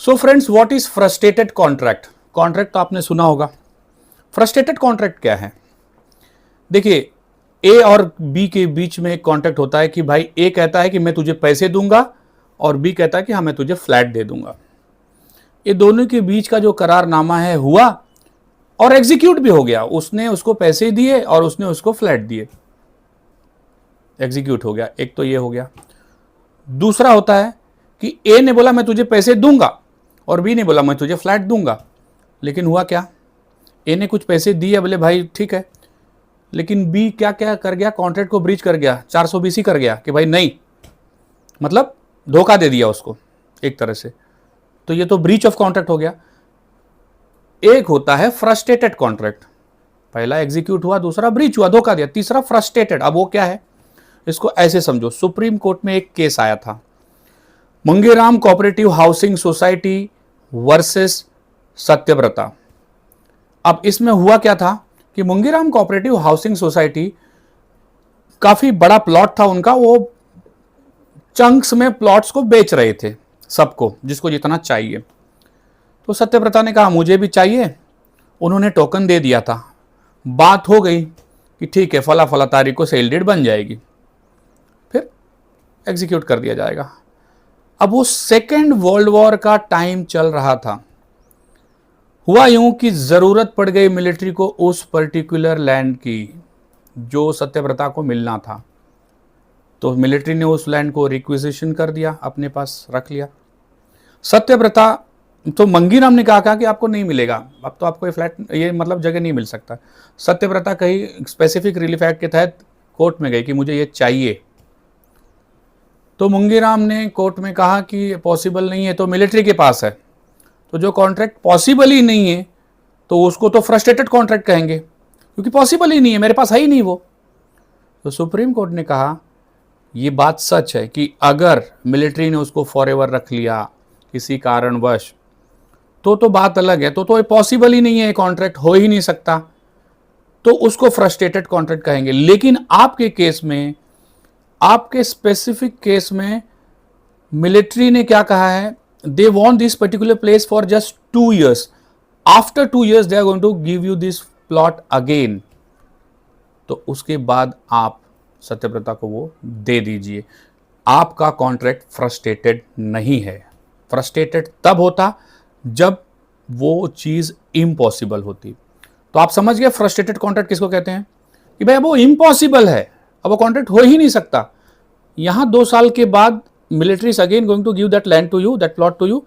So friends, what is frustrated contract? Contract तो आपने सुना होगा। फ्रस्ट्रेटेड कॉन्ट्रैक्ट क्या है? देखिए, ए और बी के बीच में एक कॉन्ट्रैक्ट होता है कि भाई ए कहता है कि मैं तुझे पैसे दूंगा और बी कहता है कि हाँ मैं तुझे फ्लैट दे दूंगा। ये दोनों के बीच का जो करारनामा है हुआ और एग्जीक्यूट भी हो गया। उसने उसको पैसे दिए और उसने उसको फ्लैट दिए, एग्जीक्यूट हो गया। एक तो ये हो गया। दूसरा होता है कि ए ने बोला मैं तुझे पैसे दूंगा और बी ने बोला मैं तुझे फ्लैट दूंगा। लेकिन हुआ क्या? ए ने कुछ पैसे दिए, बोले भाई ठीक है, लेकिन बी क्या क्या कर गया? कॉन्ट्रैक्ट को ब्रीच कर गया, 420 कर गया कि भाई नहीं, मतलब धोखा दे दिया उसको एक तरह से। तो ये तो ब्रीच ऑफ कॉन्ट्रैक्ट हो गया। एक होता है फ्रस्ट्रेटेड कॉन्ट्रैक्ट, पहला एग्जीक्यूट हुआ, दूसरा ब्रीच हुआ, धोखा दिया, तीसरा फ्रस्ट्रेटेड। अब वो क्या है, इसको ऐसे समझो। सुप्रीम कोर्ट में एक केस आया था, मंगेराम कोऑपरेटिव हाउसिंग सोसाइटी वर्सेस सत्यव्रता। अब इसमें हुआ क्या था कि मंगेराम कोऑपरेटिव हाउसिंग सोसाइटी, काफी बड़ा प्लॉट था उनका, वो चंक्स में प्लॉट्स को बेच रहे थे सबको, जिसको जितना चाहिए। तो सत्यव्रता ने कहा मुझे भी चाहिए, उन्होंने टोकन दे दिया था। बात हो गई कि ठीक है, फला फला तारीख को सेल डेट बन जाएगी, फिर एग्जीक्यूट कर दिया जाएगा। अब वो सेकेंड वर्ल्ड वॉर का टाइम चल रहा था। हुआ यूं कि जरूरत पड़ गई मिलिट्री को उस पर्टिकुलर लैंड की जो सत्यव्रता को मिलना था। तो मिलिट्री ने उस लैंड को रिक्विजिशन कर दिया, अपने पास रख लिया। सत्यव्रता तो मंगीराम ने कहा कि आपको नहीं मिलेगा, अब तो आपको ये फ्लैट, ये मतलब जगह नहीं मिल सकता। सत्यव्रता कहीं स्पेसिफिक रिलीफ एक्ट के तहत कोर्ट में गई कि मुझे ये चाहिए। तो मंगीराम ने कोर्ट में कहा कि पॉसिबल नहीं है, तो मिलिट्री के पास है। तो जो कॉन्ट्रैक्ट पॉसिबल ही नहीं है तो उसको तो फ्रस्ट्रेटेड कॉन्ट्रैक्ट कहेंगे, क्योंकि पॉसिबल ही नहीं है, मेरे पास है ही नहीं वो। तो सुप्रीम कोर्ट ने कहा ये बात सच है कि अगर मिलिट्री ने उसको फॉरएवर रख लिया किसी कारणवश, तो बात अलग है, तो पॉसिबल ही नहीं है, कॉन्ट्रैक्ट हो ही नहीं सकता, तो उसको फ्रस्ट्रेटेड कॉन्ट्रैक्ट कहेंगे। लेकिन आपके केस में, आपके स्पेसिफिक केस में मिलिट्री ने क्या कहा है, they want this particular place for just 2 years, after 2 years they are going to give you this plot again. तो उसके बाद आप सत्यव्रता को वो दे दीजिए। आपका कॉन्ट्रैक्ट फ्रस्ट्रेटेड नहीं है। फ्रस्ट्रेटेड तब होता जब वो चीज इम्पॉसिबल होती। तो आप समझ गए फ्रस्ट्रेटेड कॉन्ट्रैक्ट किसको कहते हैं, कि भाई वो इम्पॉसिबल है, अब वो कॉन्ट्रैक्ट हो ही नहीं सकता। यहां 2 साल के बाद military is again going to give that land to you, that plot to you,